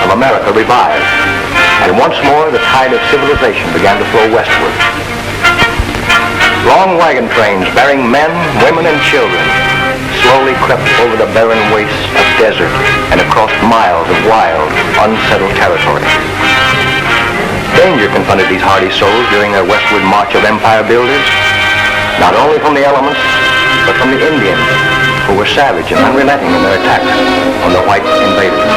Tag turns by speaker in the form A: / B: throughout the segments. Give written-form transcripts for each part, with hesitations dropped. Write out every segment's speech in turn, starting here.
A: of America revived, and once more the tide of civilization began to flow westward. Long wagon trains bearing men, women, and children slowly crept over the barren wastes of desert and across miles of wild, unsettled territory. Danger confronted these hardy souls during their westward march of empire builders, not only from the elements, but from the Indians, who were savage and unrelenting in their attacks on the white invaders.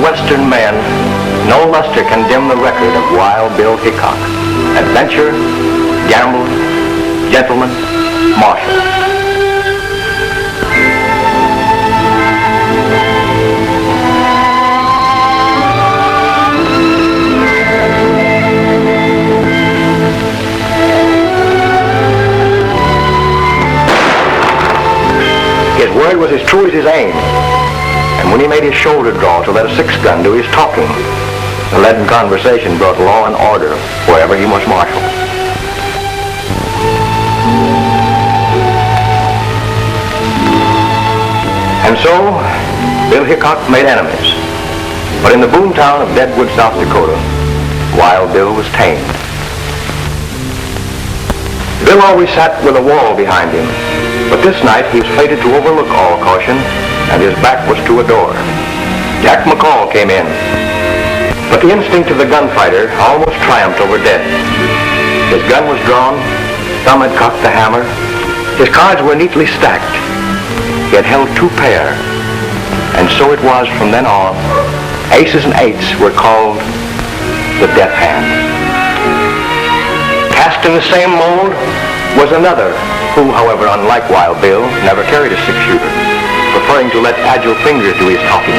A: Western men, no luster can dim the record of Wild Bill Hickok, adventure, gambler, gentleman, marshal. His word was as true as his aim. And when he made his shoulder draw to let a six-gun do his talking, the leaden conversation brought law and order wherever he was marshaled. And so, Bill Hickok made enemies. But in the boomtown of Deadwood, South Dakota, Wild Bill was tamed. Bill always sat with a wall behind him, but this night he was fated to overlook all caution, and his back was to a door. Jack McCall came in, but the instinct of the gunfighter almost triumphed over death. His gun was drawn, Thumb had cocked the hammer, his cards were neatly stacked. He had held two pair, and so it was from then on. Aces and eights were called the death hand. Cast in the same mold was another, who, however, unlike Wild Bill, never carried a six-shooter, preferring to let agile fingers do his talking.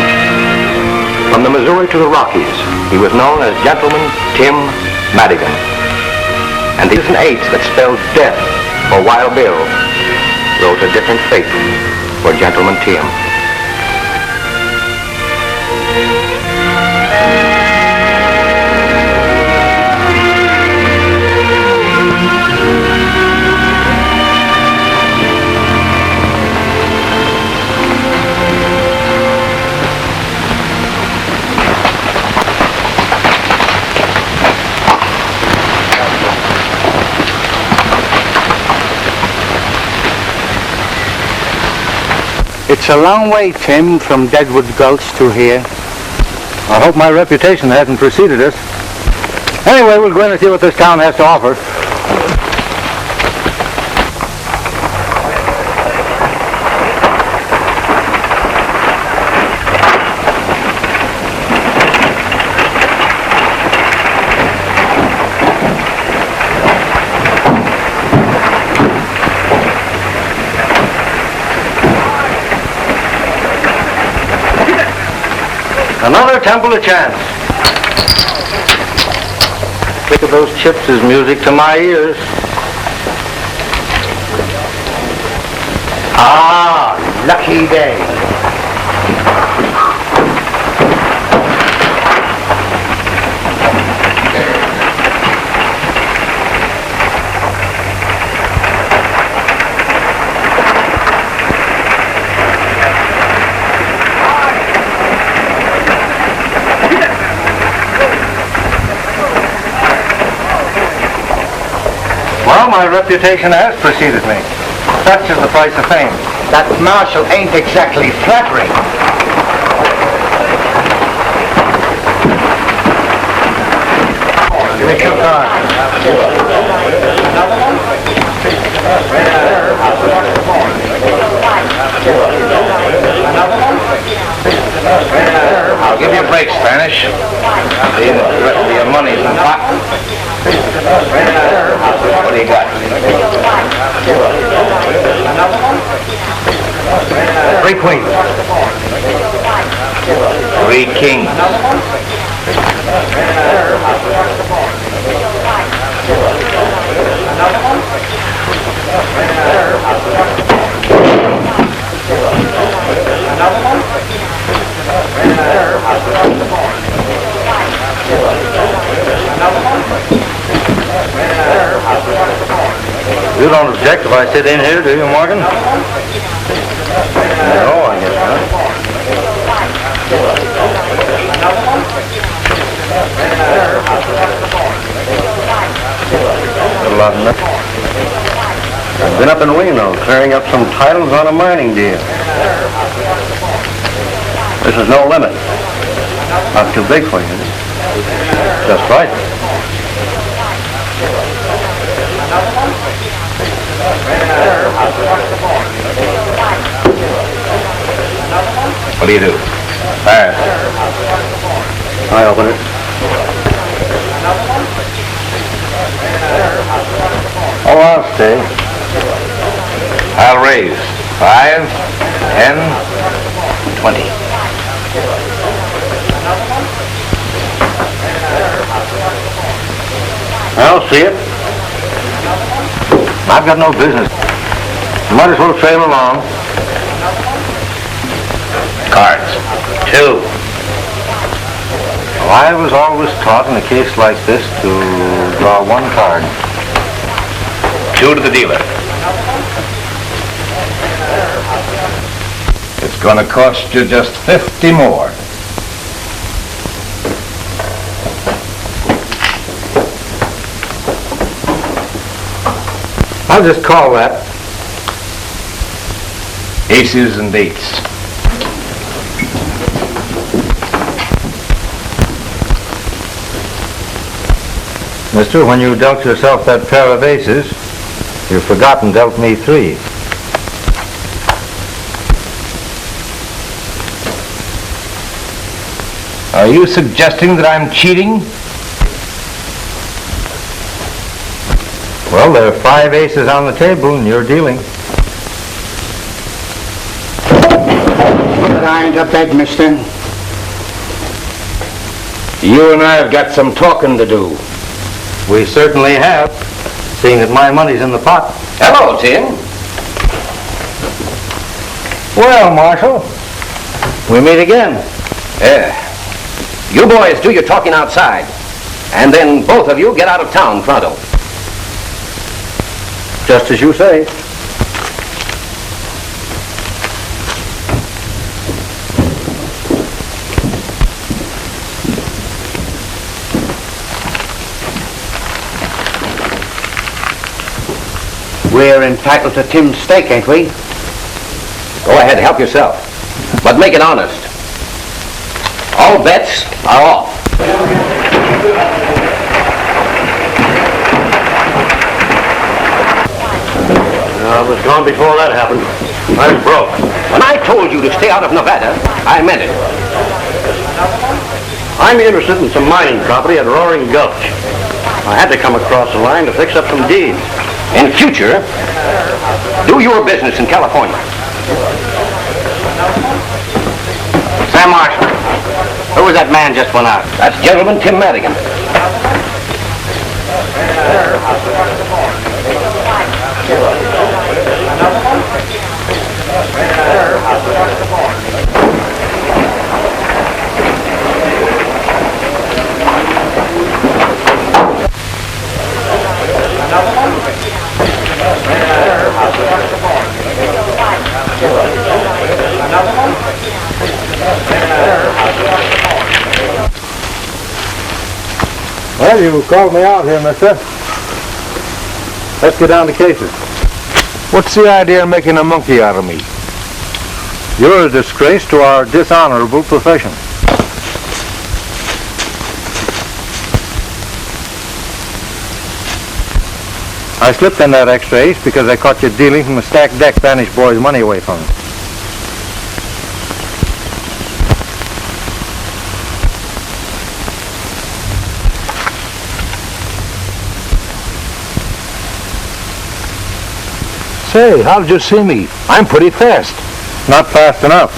A: From the Missouri to the Rockies, he was known as Gentleman Tim Madigan. And these and eights that spelled death for Wild Bill wrote a different fate for Gentleman Tim.
B: It's a long way, Tim, from Deadwood Gulch to here. I hope my reputation hasn't preceded us. Anyway, we'll go in and see what this town has to offer. Another temple of chance. Click of those chips is music to my ears. Ah, lucky day. Well, my reputation has preceded me. Such is the price of fame.
C: That marshal ain't exactly flattering.
B: Give me 2 cards.
A: I'll give you a break, Spanish. The rest of your money's in the pot. What do you got?
B: 3 queens.
A: 3 kings.
B: You don't object if I sit in here, do you, Morgan? No, I guess not. A lot of nothing. I've been up in Reno clearing up some titles on a mining deal. This is no limit. Not too big for you. Just right.
A: What do you do?
B: Pass. I open it. Oh, I'll stay.
A: I'll raise. 5, 10, 20.
B: I'll see it. I've got no business. Might as well trail along.
A: Cards. 2.
B: Well, I was always taught in a case like this to draw 1 card.
A: 2 to the dealer. It's going to cost you just 50 more.
B: I'll just call that.
A: Aces and 8s.
B: Mister, when you dealt yourself that pair of aces, you've forgotten dealt me 3.
A: Are you suggesting that I'm cheating?
B: Well, there are 5 aces on the table and you're dealing.
C: But I ain't a beg, mister.
A: You and I have got some talking to do.
B: We certainly have, seeing that my money's in the pot.
A: Hello, Tim.
B: Well, Marshal, we meet again.
D: Yeah. You boys do your talking outside, and then both of you get out of town pronto.
B: Just as you say.
C: We're entitled to Tim's stake, ain't we?
D: Go ahead, help yourself. But make it honest. All bets are off.
B: I was gone before that happened. I was broke.
D: When I told you to stay out of Nevada, I meant it.
B: I'm interested in some mining property at Roaring Gulch. I had to come across the line to fix up some deeds.
D: In future, do your business in California.
B: Sam Marshall, who was that man just went out?
D: That's Gentleman Tim Madigan.
B: Well, you called me out here, mister. Let's get down to cases.
E: What's the idea of making a monkey out of me?
B: You're a disgrace to our dishonorable profession. I slipped in that extra ace because I caught you dealing from a stacked deck Spanish boy's money away from him.
E: Say, how did you see me? I'm pretty fast.
B: Not fast enough.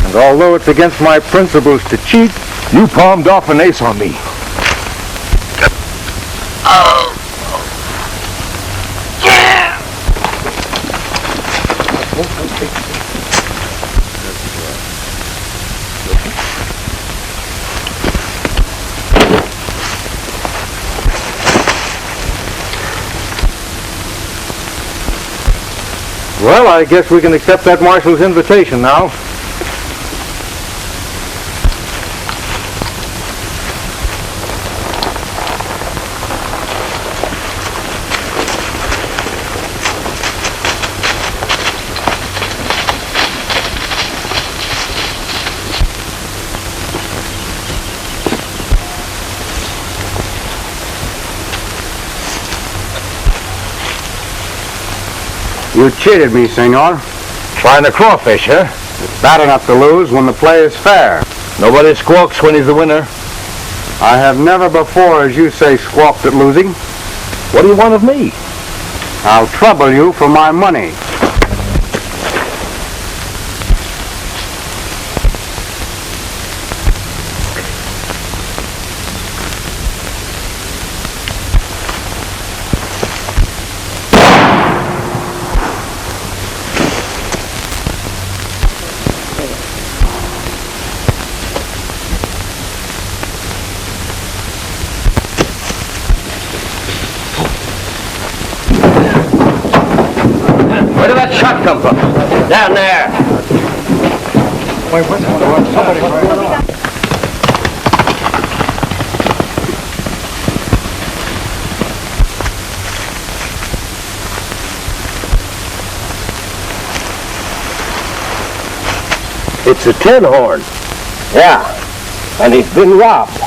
B: And although it's against my principles to cheat,
E: You palmed off an ace on me.
B: well, I guess we can accept that marshal's invitation now.
C: You cheated me, senor.
E: Trying to crawfish, huh?
C: It's bad enough to lose when the play is fair.
E: Nobody squawks when he's the winner.
C: I have never before, as you say, squawked at losing.
E: What do you want of me?
C: I'll trouble you for my money.
D: Where did that shot come from? Down there.
E: It's a tin horn.
D: Yeah, and he's been robbed.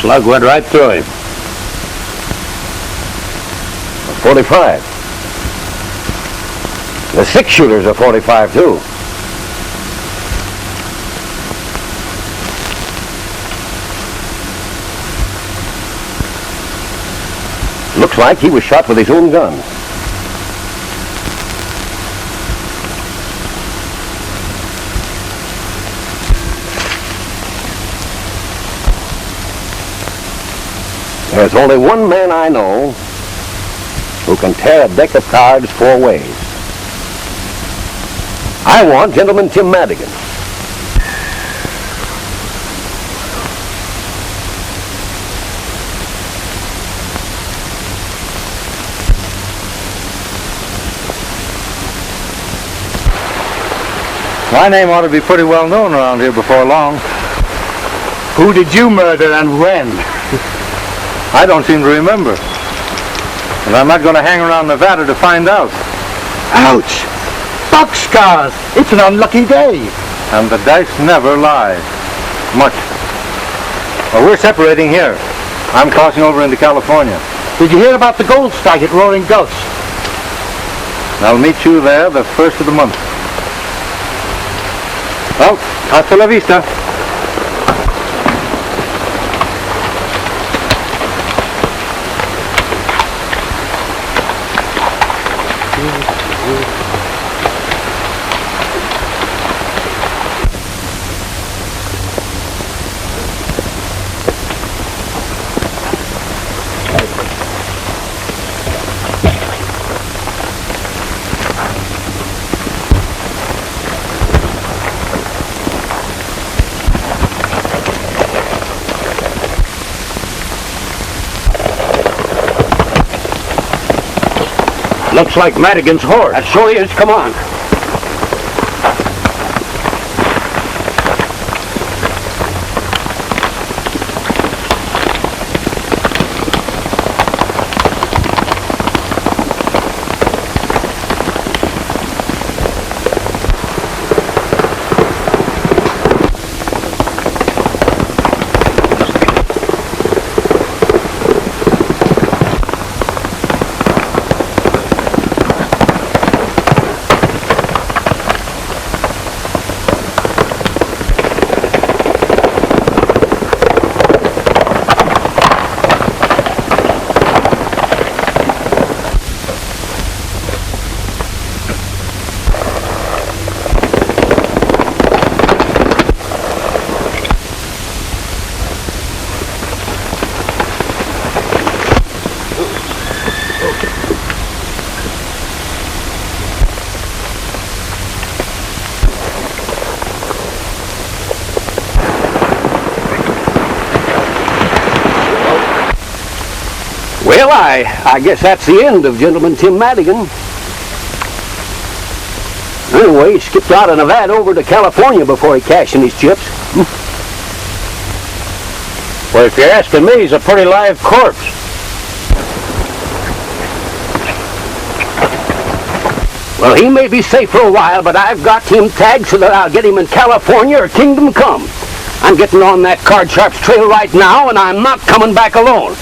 E: Slug went right through him. A 45. The 6-shooter's a 45, too. Looks like he was shot with his own gun. There's only one man I know who can tear a deck of cards 4 ways. I want Gentleman Tim Madigan.
B: My name ought to be pretty well known around here before long.
C: Who did you murder and when?
B: I don't seem to remember. And I'm not going to hang around Nevada to find out.
C: Ouch! Boxcars! It's an unlucky day.
B: And the dice never lie. Much. Well, we're separating here. I'm crossing over into California.
C: Did you hear about the gold strike at Roaring Gulch?
B: I'll meet you there the first of the month. Well, hasta la vista.
E: Looks like Madigan's horse.
C: That so is. Come on.
E: Well, I guess that's the end of Gentleman Tim Madigan. Anyway, he skipped out of Nevada over to California before he cashed in his chips.
B: Well, if you're asking me, he's a pretty live corpse.
E: Well, he may be safe for a while, but I've got him tagged so that I'll get him in California or kingdom come. I'm getting on that Card Sharp's trail right now, and I'm not coming back alone.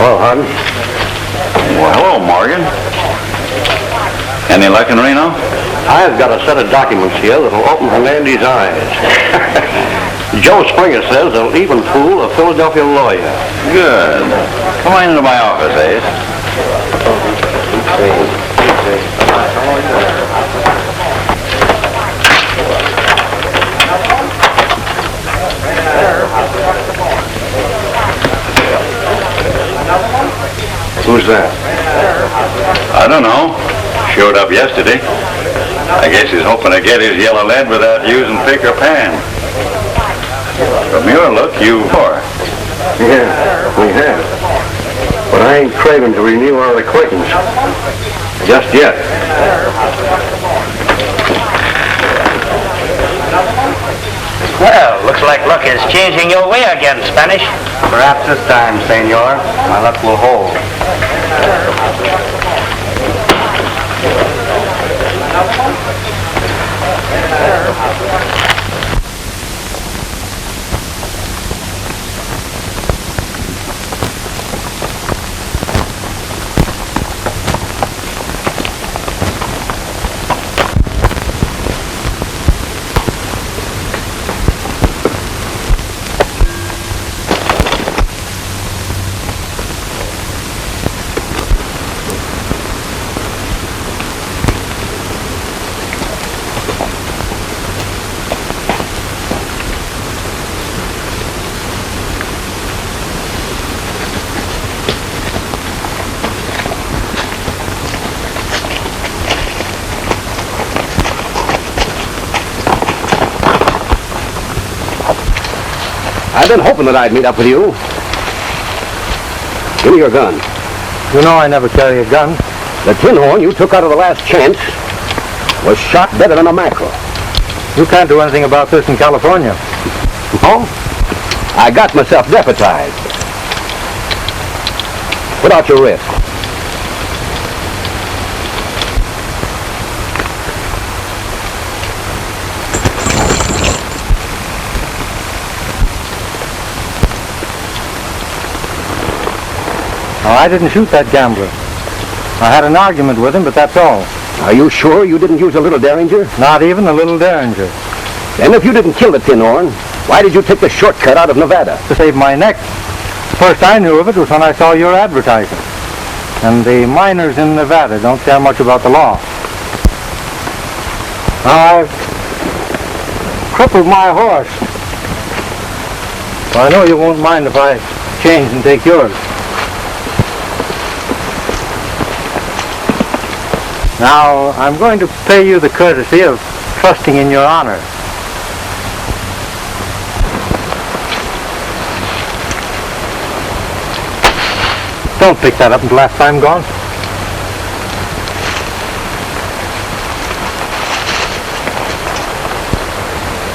A: Well, hon.
F: Well, hello, Morgan. Any luck in Reno?
A: I've got a set of documents here that'll open Hernandy's eyes. Joe Springer says they'll even fool a Philadelphia lawyer.
F: Good. Come on into my office, Ace.
A: Who's that?
F: I don't know. Showed up yesterday. I guess he's hoping to get his yellow lead without using pick or pan. From your look, you are.
A: Yeah, we have. But I ain't craving to renew our acquaintance. Just yet.
C: Well, looks like luck is changing your way again, Spanish. Perhaps this time, senor, my luck will hold.
E: I've been hoping that I'd meet up with you. Give me your gun.
B: You know I never carry a gun.
E: The tin horn you took out of the last chance was shot better than a mackerel.
B: You can't do anything about this in California.
E: Oh? I got myself deputized. Put out your wrist.
B: Oh, I didn't shoot that gambler. I had an argument with him, but that's all.
E: Are you sure you didn't use a little Derringer?
B: Not even a little Derringer.
E: And if you didn't kill the tin horn, why did you take the shortcut out of Nevada?
B: To save my neck. First I knew of it was when I saw your advertising. And the miners in Nevada don't care much about the law. Now, I've crippled my horse. Well, I know you won't mind if I change and take yours. Now, I'm going to pay you the courtesy of trusting in your honor. Don't pick that up until after I'm gone.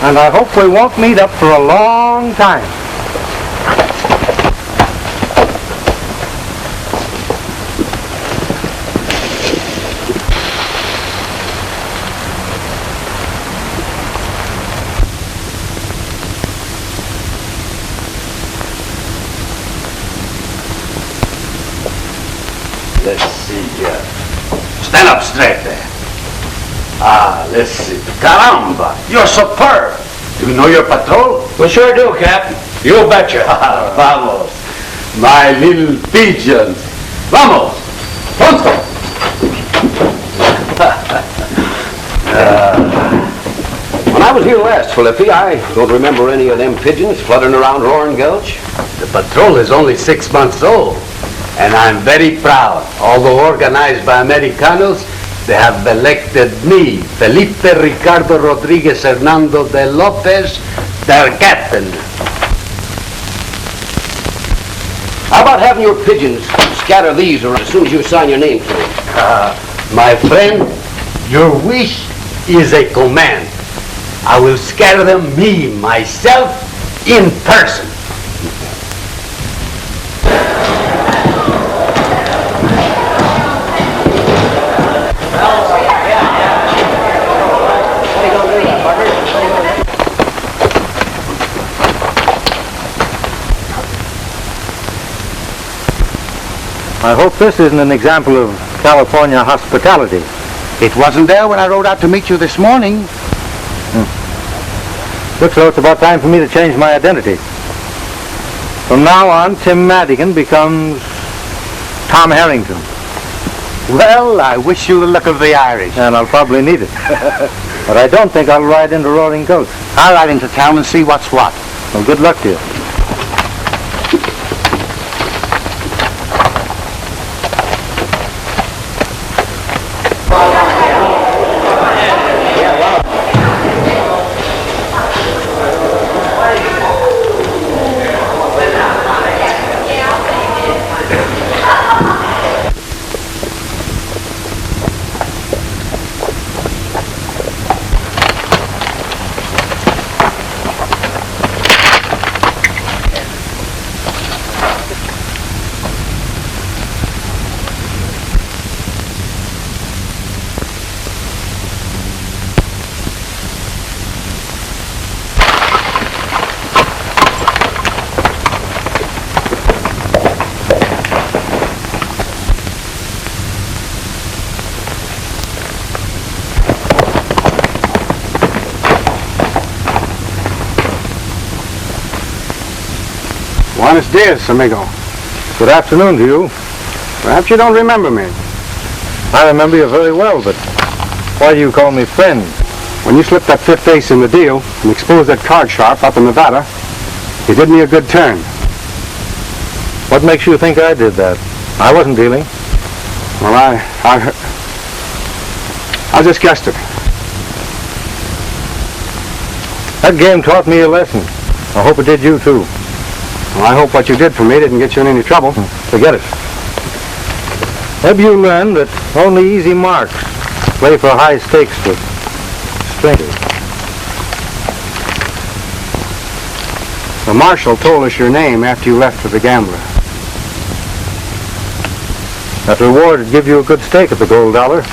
B: And I hope we won't meet up for a long time.
G: Let's see here. Stand up straight there. Let's see. Caramba, you're superb. Do you know your patrol?
C: We sure do, Captain. You betcha.
G: Vamos. My little pigeons. Vamos. Pronto.
E: When I was here last, Felipe, I don't remember any of them pigeons fluttering around Roaring Gulch.
G: The patrol is only 6 months old, and I'm very proud. Although organized by Americanos, they have elected me, Felipe Ricardo Rodriguez Hernando de Lopez, their captain.
E: How about having your pigeons scatter these around as soon as you sign your name to them?
G: My friend, your wish is a command. I will scatter them myself, in person.
B: I hope this isn't an example of California hospitality.
H: It wasn't there when I rode out to meet you this morning.
B: Looks like it's about time for me to change my identity. From now on, Tim Madigan becomes Tom Harrington.
H: Well, I wish you the luck of the Irish.
B: And I'll probably need it. But I don't think I'll ride into Roaring Gulch.
H: I'll ride into town and see what's what.
B: Well, good luck to you.
H: Buenos dias, amigo.
B: Good afternoon to you.
H: Perhaps you don't remember me.
B: I remember you very well, but why do you call me friend?
H: When you slipped that fifth ace in the deal and exposed that card sharp up in Nevada, you did me a good turn.
B: What makes you think I did that? I wasn't dealing.
H: Well, I just guessed it.
B: That game taught me a lesson. I hope it did you too.
H: Well, I hope what you did for me didn't get you in any trouble.
B: Forget it. Maybe you learned that only easy marks play for high stakes with strangers.
H: The marshal told us your name after you left for the gambler.
B: That reward would give you a good stake at the gold dollar.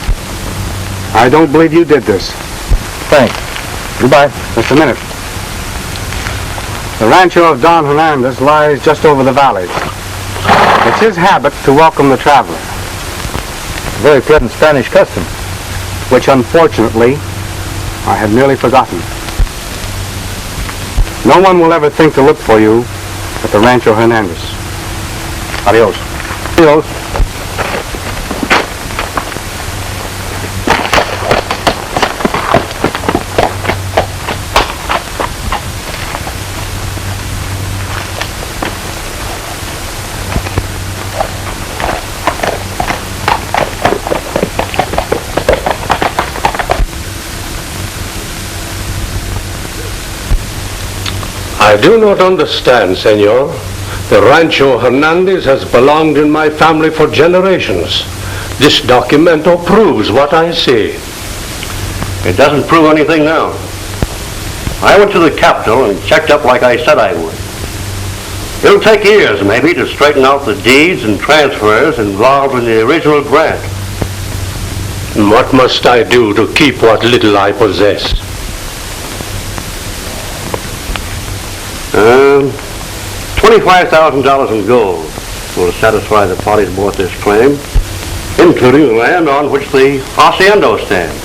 H: I don't believe you did this.
B: Thanks. Goodbye.
H: Just a minute. The rancho of Don Hernandez lies just over the valley. It's his habit to welcome the traveler.
B: Very pleasant Spanish custom.
H: which unfortunately I had nearly forgotten. No one will ever think to look for you at the Rancho Hernandez. Adios. Adios.
I: I do not understand, senor. The Rancho Hernandez has belonged in my family for generations. This documento proves what I say.
F: It doesn't prove anything now. I went to the Capitol and checked up like I said I would. It'll take years, maybe, to straighten out the deeds and transfers involved in the original grant.
I: And what must I do to keep what little I possess?
F: $25,000 in gold will satisfy the parties who bought this claim, including the land on which the hacienda stands.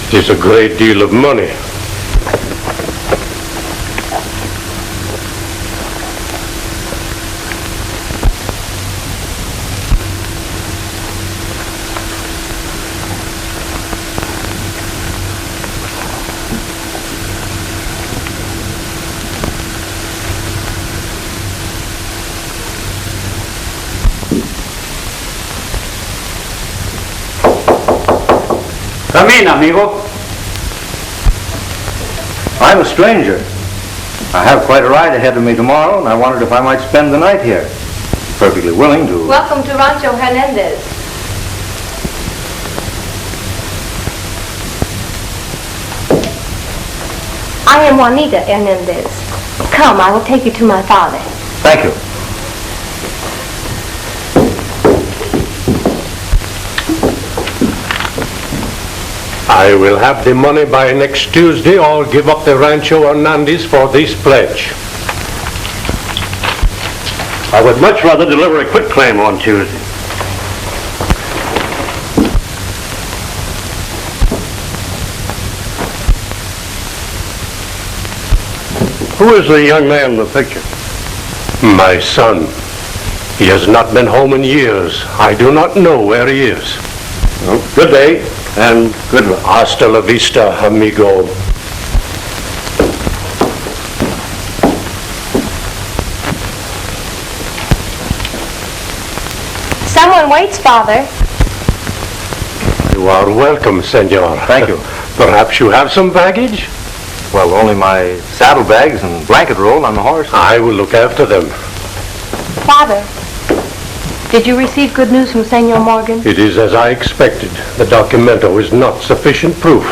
I: It is a great deal of money.
C: Come in, amigo.
B: I'm a stranger. I have quite a ride ahead of me tomorrow, and I wondered if I might spend the night here. Perfectly willing to.
J: Welcome to Rancho Hernandez. I am Juanita Hernandez. Come, I will take you to my father.
B: Thank you.
I: I will have the money by next Tuesday or give up the Rancho Hernandez for this pledge.
F: I would much rather deliver a quit claim on Tuesday. Who is the young man in the picture?
I: My son. He has not been home in years. I do not know where he is.
F: Well, good day and good luck.
I: Hasta la vista, amigo.
J: Someone waits, Father.
I: You are welcome, senor.
B: Thank you.
I: Perhaps you have some baggage?
B: Well, only my saddlebags and blanket roll on the horse.
I: I will look after them.
J: Father, did you receive good news from Senor Morgan?
I: It is as I expected. The documento is not sufficient proof.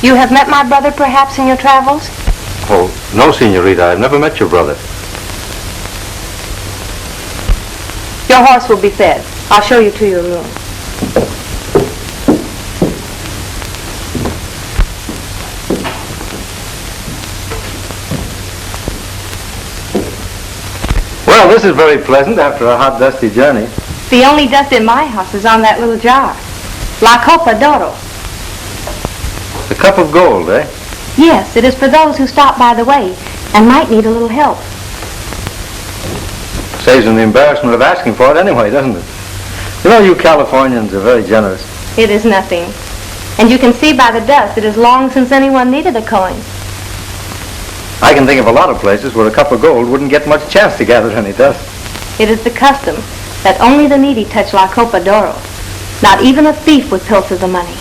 J: You have met my brother, perhaps, in your travels?
B: Oh, no, senorita. I've never met your brother.
J: Your horse will be fed. I'll show you to your room.
B: Well, this is very pleasant after a hot, dusty journey.
J: The only dust in my house is on that little jar. La Copa d'Oro.
B: The cup of gold, eh?
J: Yes, it is for those who stop by the way and might need a little help.
B: Saves them the embarrassment of asking for it anyway, doesn't it? You know, you Californians are very generous.
J: It is nothing. And you can see by the dust it is long since anyone needed a coin.
B: I can think of a lot of places where a cup of gold wouldn't get much chance to gather any dust.
J: It is the custom that only the needy touch La Copa d'Oro. Not even a thief would pilfer the money.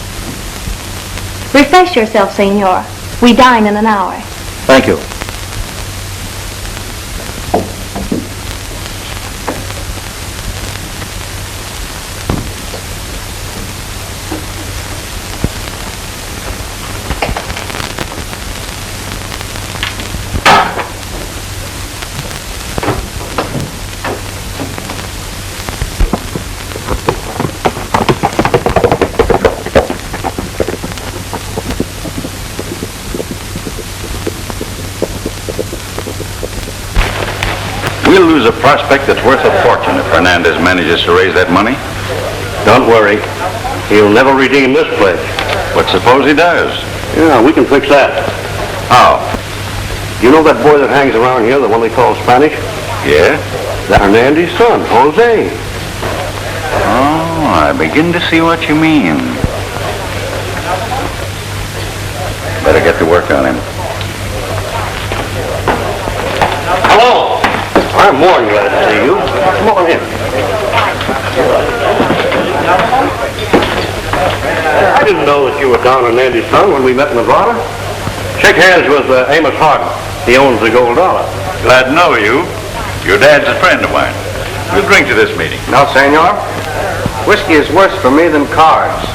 J: Refresh yourself, senor. We dine in an hour.
B: Thank you.
K: We'll lose a prospect that's worth a fortune if Hernandez manages to raise that money.
F: Don't worry. He'll never redeem this place.
K: But suppose he does?
F: Yeah, we can fix that.
K: How?
F: You know that boy that hangs around here, the one they call Spanish?
K: Yeah?
F: That's Hernandez's son, Jose.
K: Oh, I begin to see what you mean. Better get to work on him.
F: Hello. I'm more than glad to see you. Come on in. I didn't know that you were Don Hernandez's son when we met in Nevada. Shake hands with Amos Harden. He owns the Gold Dollar.
K: Glad to know you. Your dad's a friend of mine. We'll drink to this meeting.
B: No, senor. Whiskey is worse for me than cards.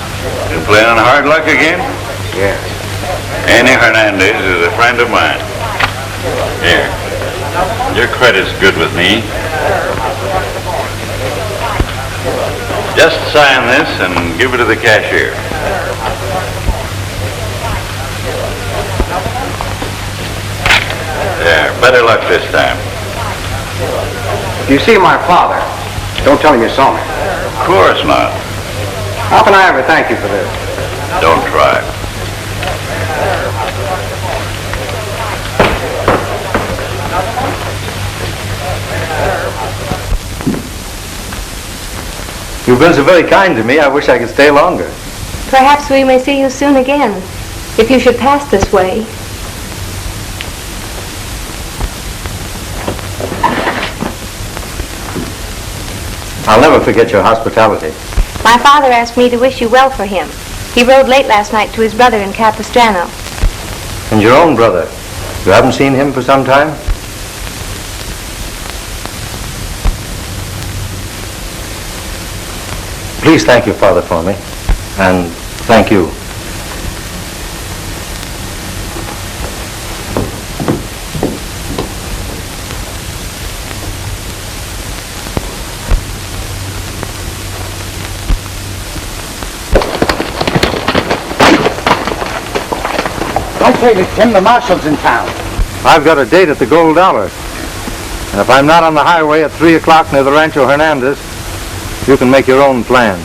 K: You playing on hard luck again?
B: Yes.
K: Annie Hernandez is a friend of mine. Here. Your credit's good with me. Just sign this and give it to the cashier. There, better luck this time.
B: If you see my father, don't tell him you saw me.
K: Of course not.
B: How can I ever thank you for this?
K: Don't try.
B: You've been so very kind to me, I wish I could stay longer.
J: Perhaps we may see you soon again, if you should pass this way.
B: I'll never forget your hospitality.
J: My father asked me to wish you well for him. He rode late last night to his brother in Capistrano.
B: And your own brother. You haven't seen him for some time? Please thank your father for me. And thank you.
E: I say to Tim, the marshal's in town.
B: I've got a date at the Gold Dollar. And if I'm not on the highway at 3 o'clock near the Rancho Hernandez, you can make your own plans.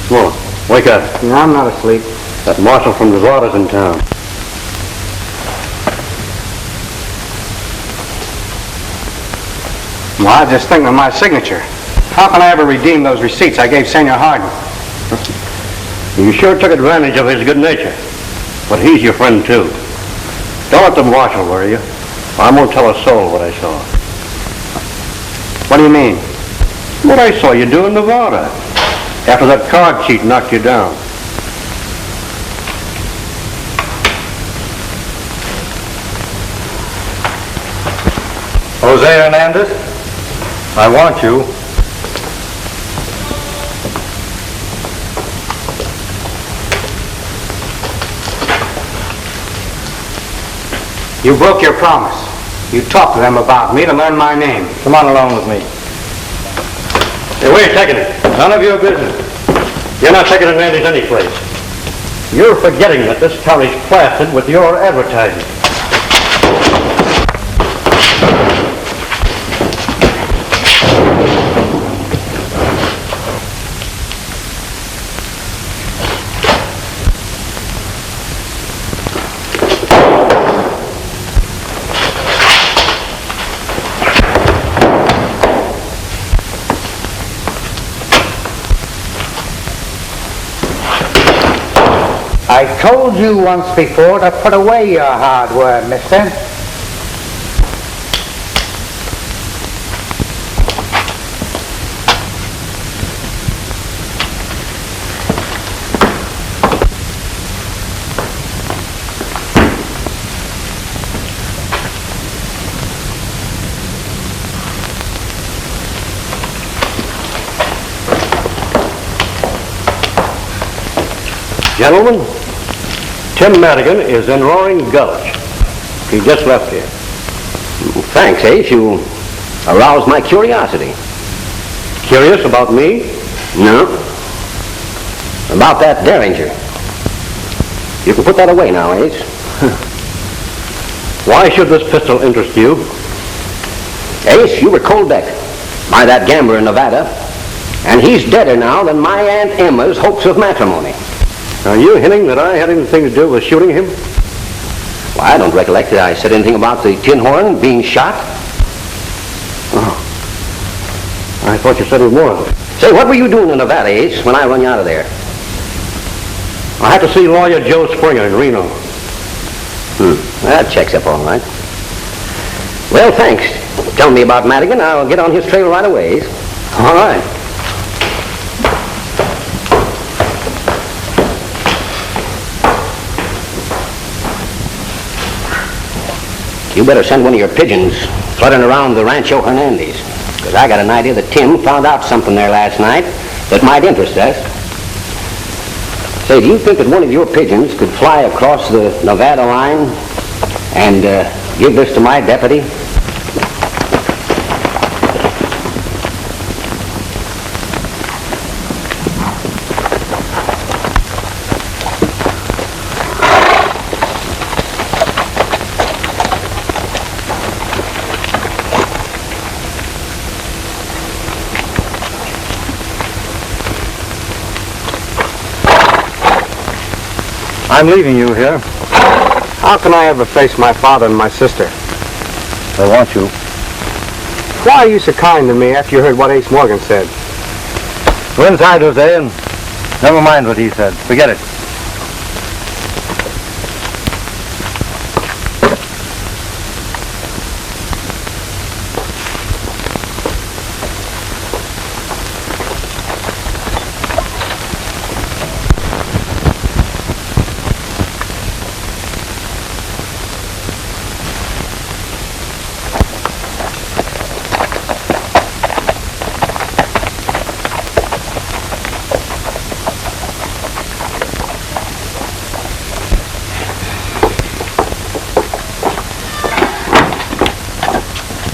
F: Come on, wake up.
B: No, I'm not asleep.
F: That marshal from Nevada's in town.
B: Well, I just think of my signature. How can I ever redeem those receipts I gave Senor Harden?
F: You sure took advantage of his good nature. But he's your friend, too. Don't let the marshal worry you. I won't tell a soul what I saw.
B: What do you mean?
F: What I saw you do in Nevada, after that card cheat knocked you down.
B: Jose Hernandez, I want you. You broke your promise. You talked to them about me to learn my name. Come on along with me.
F: Hey, where are you taking it? None of your business. You're not taking advantage any place. You're forgetting that this town is plastered with your advertising.
E: I told you once before to put away your hard word, mister.
F: Gentlemen, Tim Madigan is in Roaring Gulch. He just left here.
D: Thanks, Ace. You aroused my curiosity.
F: Curious about me?
D: No. About that Derringer. You can put that away now, Ace.
F: Why should this pistol interest you?
D: Ace, you were cold decked by that gambler in Nevada, and he's deader now than my Aunt Emma's hopes of matrimony.
F: Are you hinting that I had anything to do with shooting him?
D: Well, I don't recollect that I said anything about the tin horn being shot.
F: Oh. I thought you said he was.
D: Say, what were you doing in Nevada, Ace, when I run you out of there?
F: I had to see lawyer Joe Springer in Reno.
D: That checks up all right. Well, thanks. Tell me about Madigan. I'll get on his trail right away.
F: All right.
D: You better send one of your pigeons fluttering around the Rancho Hernandez, because I got an idea that Tim found out something there last night that might interest us. Say, do you think that one of your pigeons could fly across the Nevada line and give this to my deputy?
B: I'm leaving you here.
H: How can I ever face my father and my sister?
B: I want you.
H: Why are you so kind to me after you heard what Ace Morgan said?
B: Go inside, Jose, and never mind what he said. Forget it.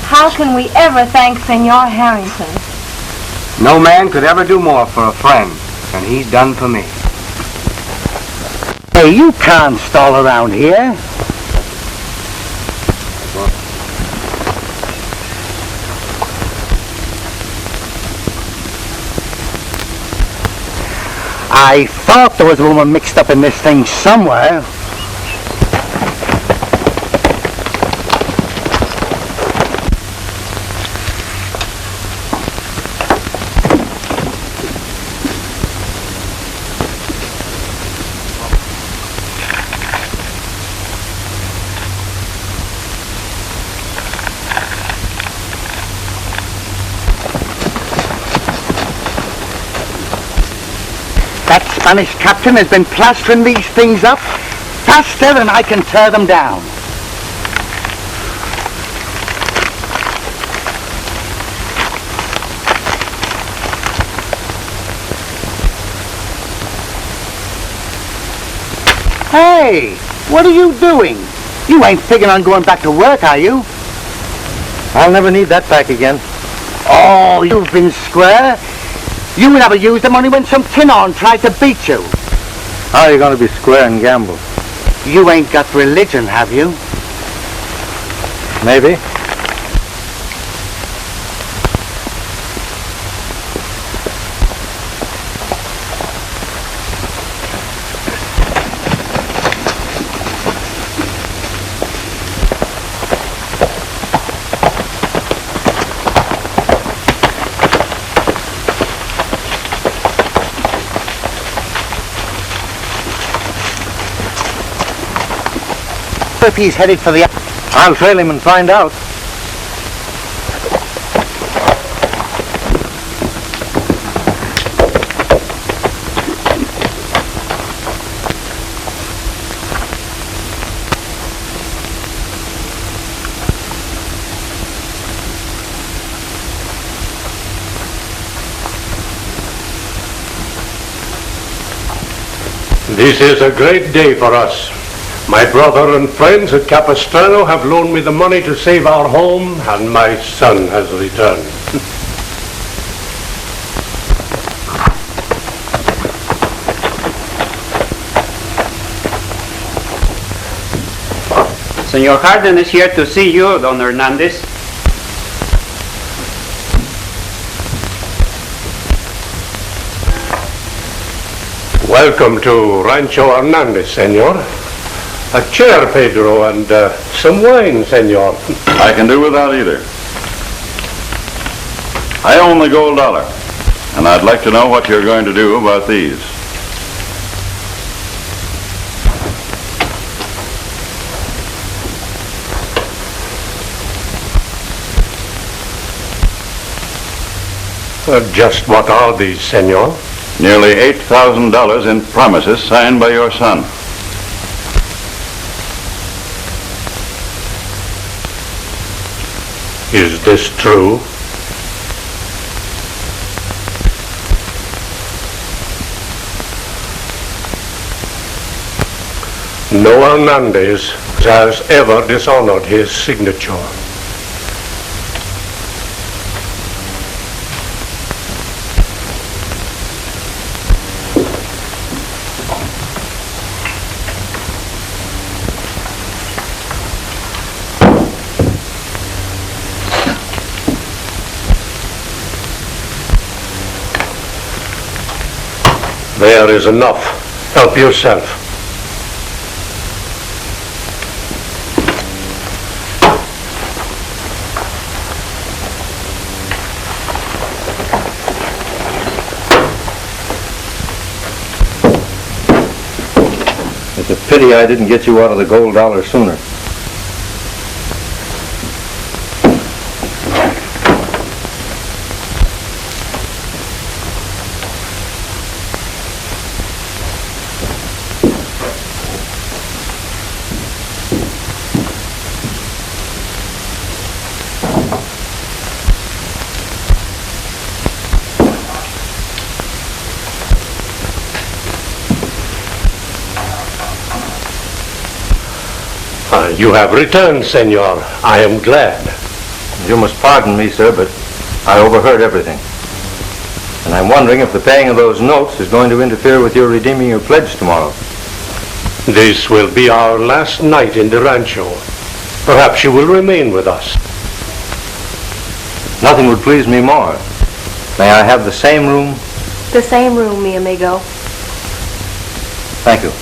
J: How can we ever thank Senor Harrington?
H: No man could ever do more for a friend than he's done for me.
E: Hey, you can't stall around here. I thought there was a woman mixed up in this thing somewhere. That Spanish captain has been plastering these things up faster than I can tear them down. Hey, what are you doing? You ain't figuring on going back to work, are you?
B: I'll never need that back again.
E: Oh, you've been square. You never used them only when some tin on tried to beat you.
B: How are you going to be square and gamble?
E: You ain't got religion, have you?
B: Maybe.
E: If he's headed for the...
B: I'll trail him and find out.
I: This is a great day for us. My brother and friends at Capistrano have loaned me the money to save our home, and my son has returned.
C: Senor Harden is here to see you, Don Hernandez.
I: Welcome to Rancho Hernandez, senor. A chair, Pedro, and some wine, senor.
K: I can do without either. I own the gold dollar, and I'd like to know what you're going to do about these.
I: Just what are these, senor?
K: Nearly $8,000 in promises signed by your son.
I: Is this true? No Hernandez has ever dishonored his signature. There is enough. Help yourself.
B: It's a pity I didn't get you out of the gold dollar sooner.
I: You have returned, senor. I am glad.
B: You must pardon me, sir, but I overheard everything. And I'm wondering if the paying of those notes is going to interfere with your redeeming your pledge tomorrow.
I: This will be our last night in the rancho. Perhaps you will remain with us.
B: Nothing would please me more. May I have the same room?
J: The same room, mi amigo.
B: Thank you.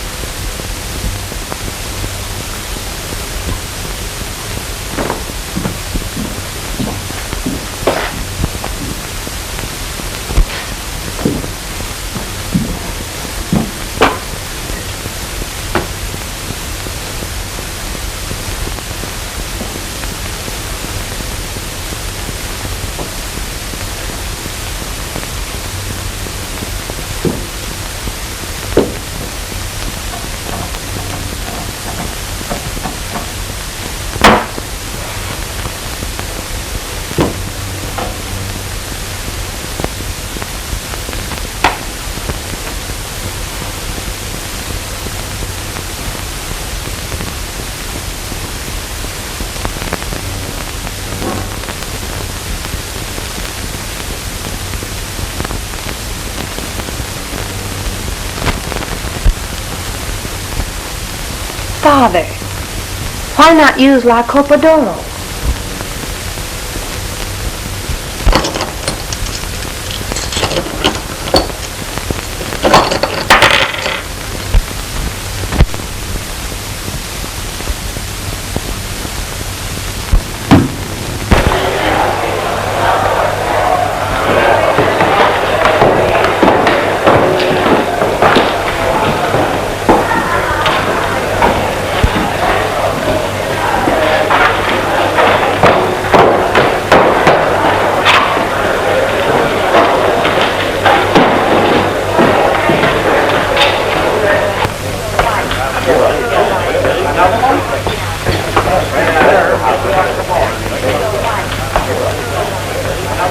J: Father, why not use La Copa d'Oro?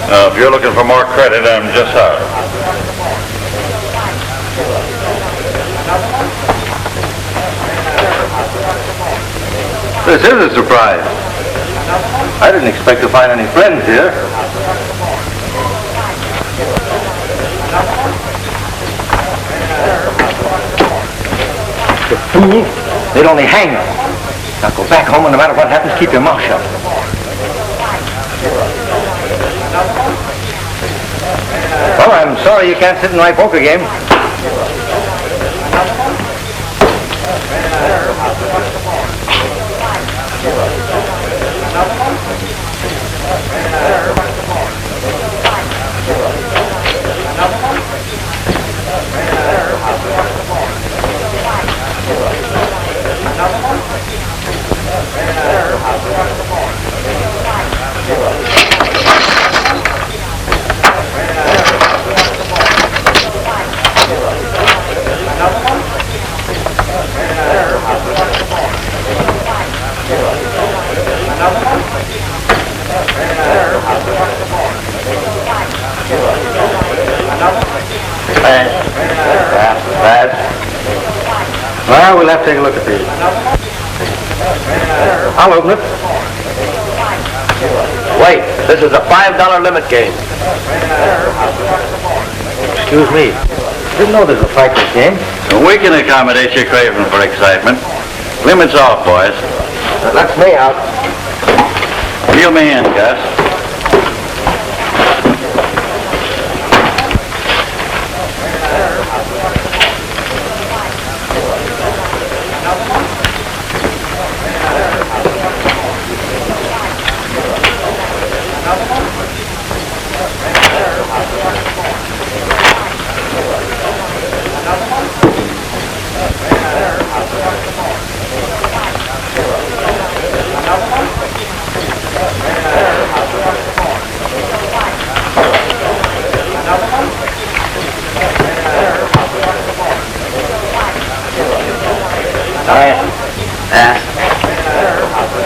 K: If you're looking for more credit, I'm just out.
B: This is a surprise. I didn't expect to find any friends here. The fool! They'd only hang you. Now go back home and no matter what happens, keep your mouth shut. Well, I'm sorry you can't sit in my poker game. Well, we'll have to take a look at these. I'll open it. Wait, this is a $5 limit game. Excuse me. Didn't know there's a fighter's game.
K: We can accommodate your craving for excitement. Limits off, boys.
B: That's me out.
K: Reel me in, Gus.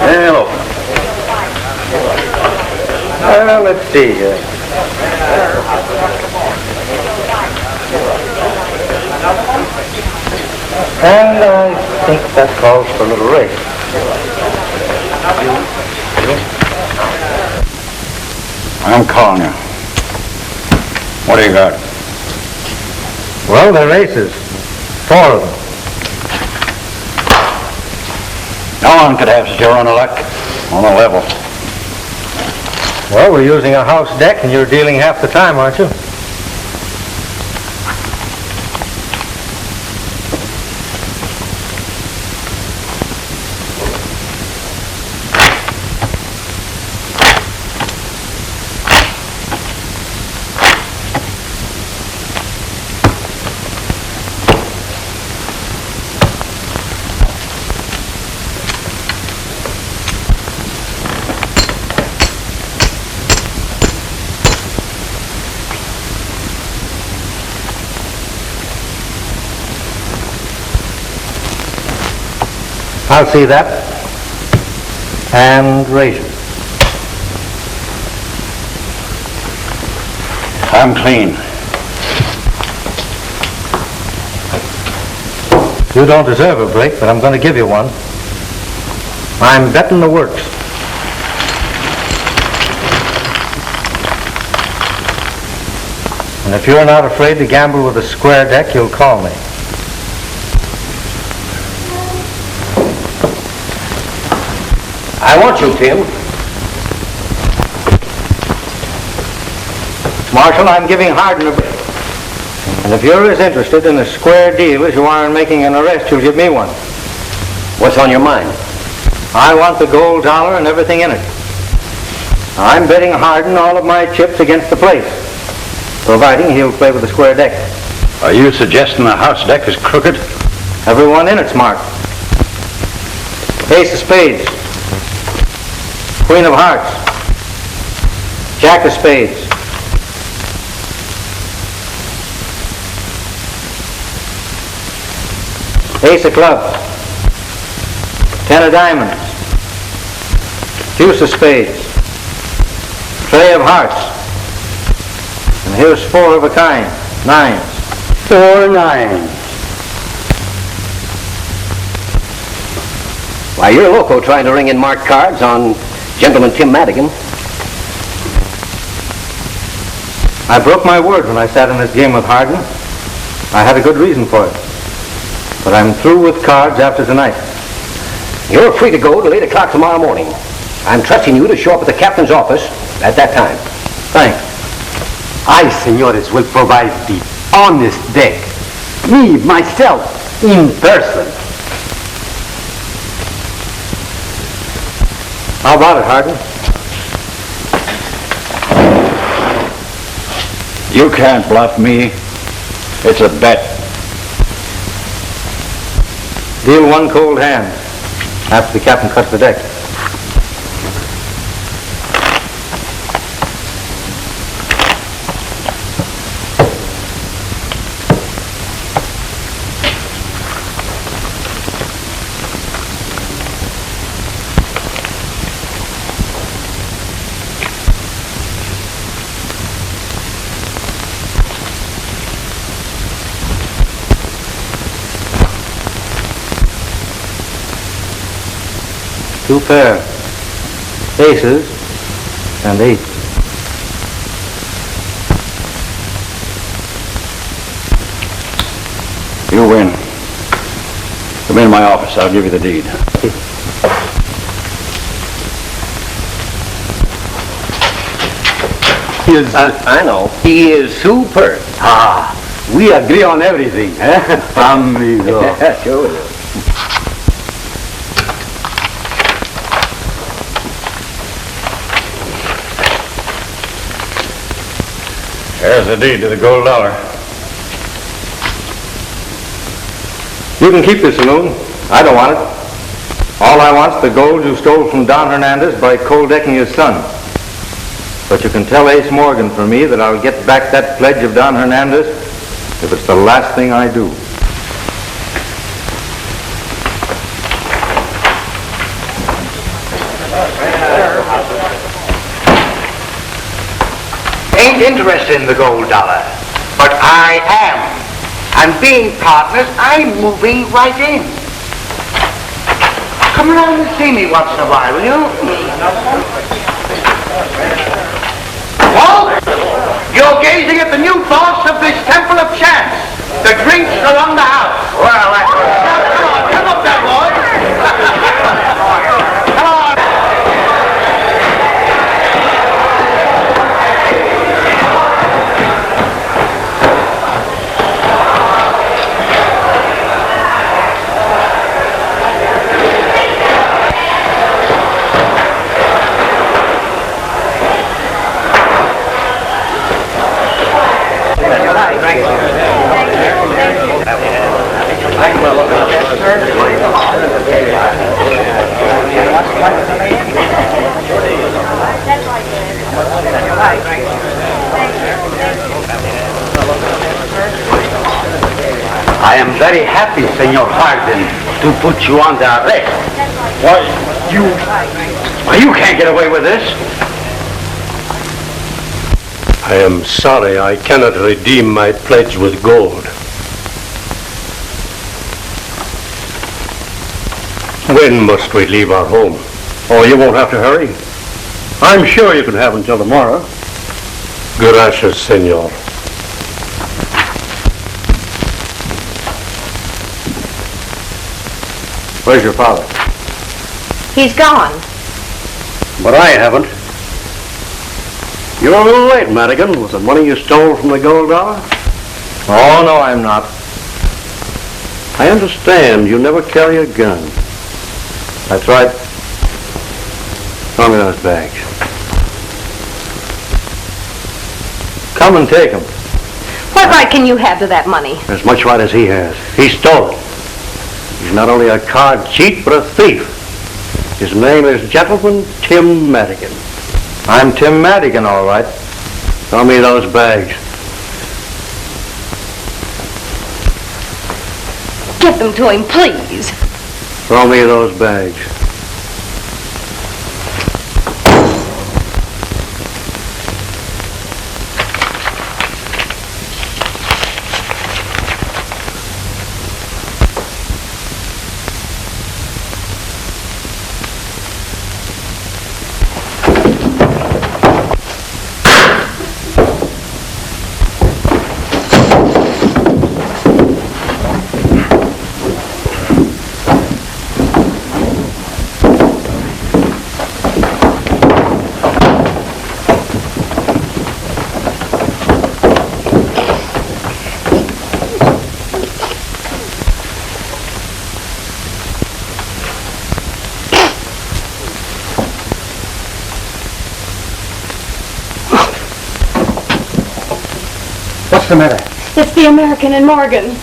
K: Hello.
B: Well, let's see here. And I think that calls for a little race.
K: I'm calling you. What do you got?
B: Well, they're aces. 4 of them.
K: No one could have such a run of luck on a level.
B: Well, we're using a house deck and you're dealing half the time, aren't you? I'll see that. And raise it.
K: I'm clean.
B: You don't deserve a break, but I'm going to give you one. I'm betting the works. And if you're not afraid to gamble with a square deck, you'll call me.
D: I want you, Tim.
B: Marshal, I'm giving Hardin a break. And if you're as interested in a square deal as you are in making an arrest, you'll give me one.
D: What's on your mind?
B: I want the gold dollar and everything in it. I'm betting Hardin all of my chips against the place, providing he'll play with the square deck.
K: Are you suggesting the house deck is crooked?
B: Everyone in it's marked. Ace of spades. Queen of hearts. Jack of spades. Ace of clubs. 10 of diamonds. Deuce of spades. Trey of hearts. And here's 4 of a kind. 9s.
E: 4 9s.
D: Why, you're loco trying to ring in marked cards on Gentleman Tim Madigan.
B: I broke my word when I sat in this game with Hardin. I had a good reason for it. But I'm through with cards after tonight.
D: You're free to go till 8 o'clock tomorrow morning. I'm trusting you to show up at the captain's office at that time.
B: Thanks.
G: I, senores, will provide the honest deck. Me, myself, in person.
B: How about it, Hardin?
K: You can't bluff me. It's a bet.
B: Deal one cold hand after the captain cuts the deck. Two pair. Aces and 8.
K: You win. Come in my office. I'll give you the deed.
D: I know. He is superb.
G: Ah, we agree on everything, eh? Amigo.
D: Sure we do.
K: There's the deed to the gold dollar.
B: You can keep this saloon. I don't want it. All I want's the gold you stole from Don Hernandez by cold decking his son. But you can tell Ace Morgan for me that I'll get back that pledge of Don Hernandez if it's the last thing I do.
C: Ain't interested in the gold dollar, but I am. And being partners, I'm moving right in. Come around and see me once in a while, will you? Walt, you're gazing at the new boss of this Temple of Chance. The drinks along the house. Well, come up there, boy. Come on. I am very happy, Senor Hardin, to put you under arrest. Why, you can't get away with this.
I: I am sorry I cannot redeem my pledge with gold. When must we leave our home? Oh, you won't have to hurry. I'm sure you can have until tomorrow. Gracias, senor.
B: Where's your father?
J: He's gone.
F: But I haven't. You're a little late, Madigan, with the money you stole from the gold dollar.
B: Oh, no, I'm not.
F: I understand you never carry a gun.
B: That's right.
F: Throw me those bags.
B: Come and take them.
J: What right can you have to that money?
F: As much right as he has. He stole it. He's not only a card cheat, but a thief. His name is Gentleman Tim Madigan.
B: I'm Tim Madigan, all right.
F: Throw me those bags.
J: Give them to him, please.
F: Throw me those bags.
C: What's the matter?
J: It's the American and Morgan.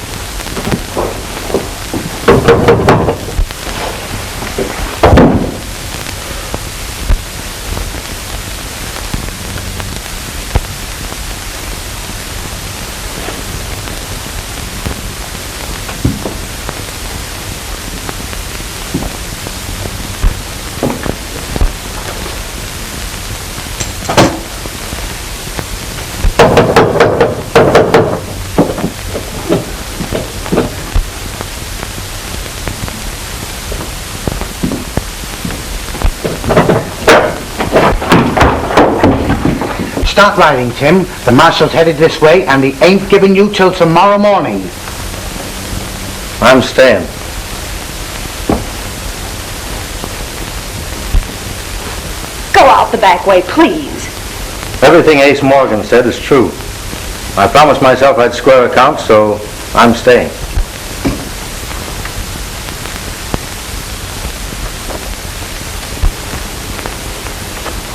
C: Start riding, Tim. The marshal's headed this way, and he ain't giving you till tomorrow morning.
B: I'm staying.
J: Go out the back way, please.
B: Everything Ace Morgan said is true. I promised myself I'd square accounts, so I'm staying.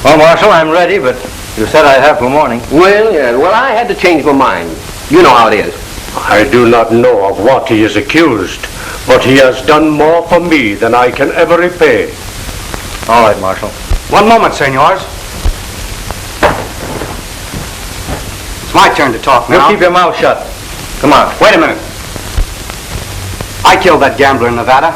B: Well, Marshal, I'm ready, but you said I'd have till morning.
E: Well, yeah, well, I had to change my mind. You know how it is.
I: I do not know of what he is accused, but he has done more for me than I can ever repay.
B: All right, Marshal.
H: One moment, senors. It's my turn to talk now.
B: You keep your mouth shut. Come on.
H: Wait a minute. I killed that gambler in Nevada.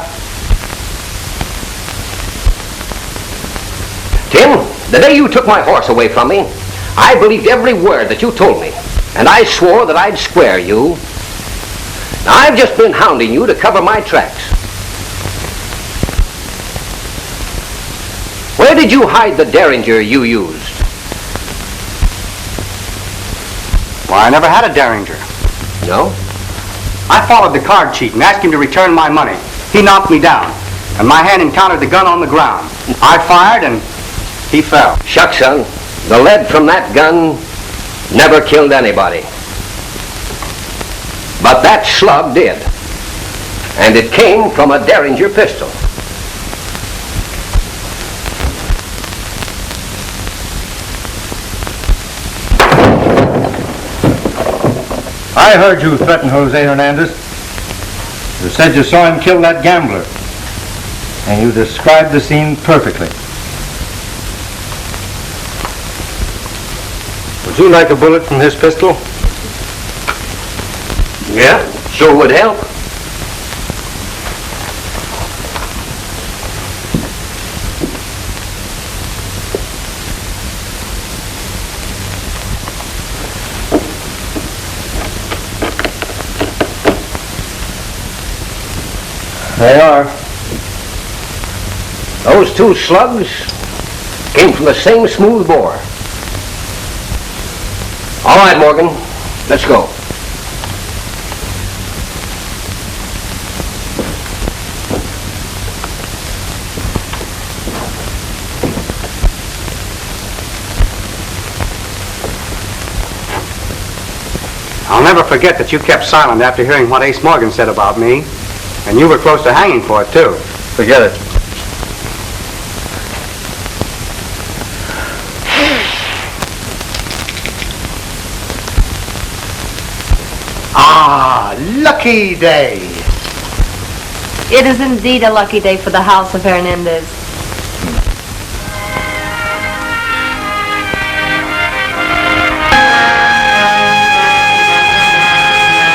E: Tim, the day you took my horse away from me, I believed every word that you told me, and I swore that I'd square you. Now, I've just been hounding you to cover my tracks. Where did you hide the Derringer you used?
H: Why, I never had a Derringer.
E: No?
H: I followed the card cheat and asked him to return my money. He knocked me down, and my hand encountered the gun on the ground. I fired, and he fell.
E: Shucks, son. The lead from that gun never killed anybody. But that slug did. And it came from a Derringer pistol.
B: I heard you threaten Jose Hernandez. You said you saw him kill that gambler. And you described the scene perfectly. Would you like a bullet from his pistol?
E: Yeah, sure would help.
B: They are.
E: Those two slugs came from the same smooth bore. All right, Morgan, let's go.
H: I'll never forget that you kept silent after hearing what Ace Morgan said about me. And you were close to hanging for it, too.
B: Forget it.
C: Ah, lucky day.
J: It is indeed a lucky day for the house of Hernandez.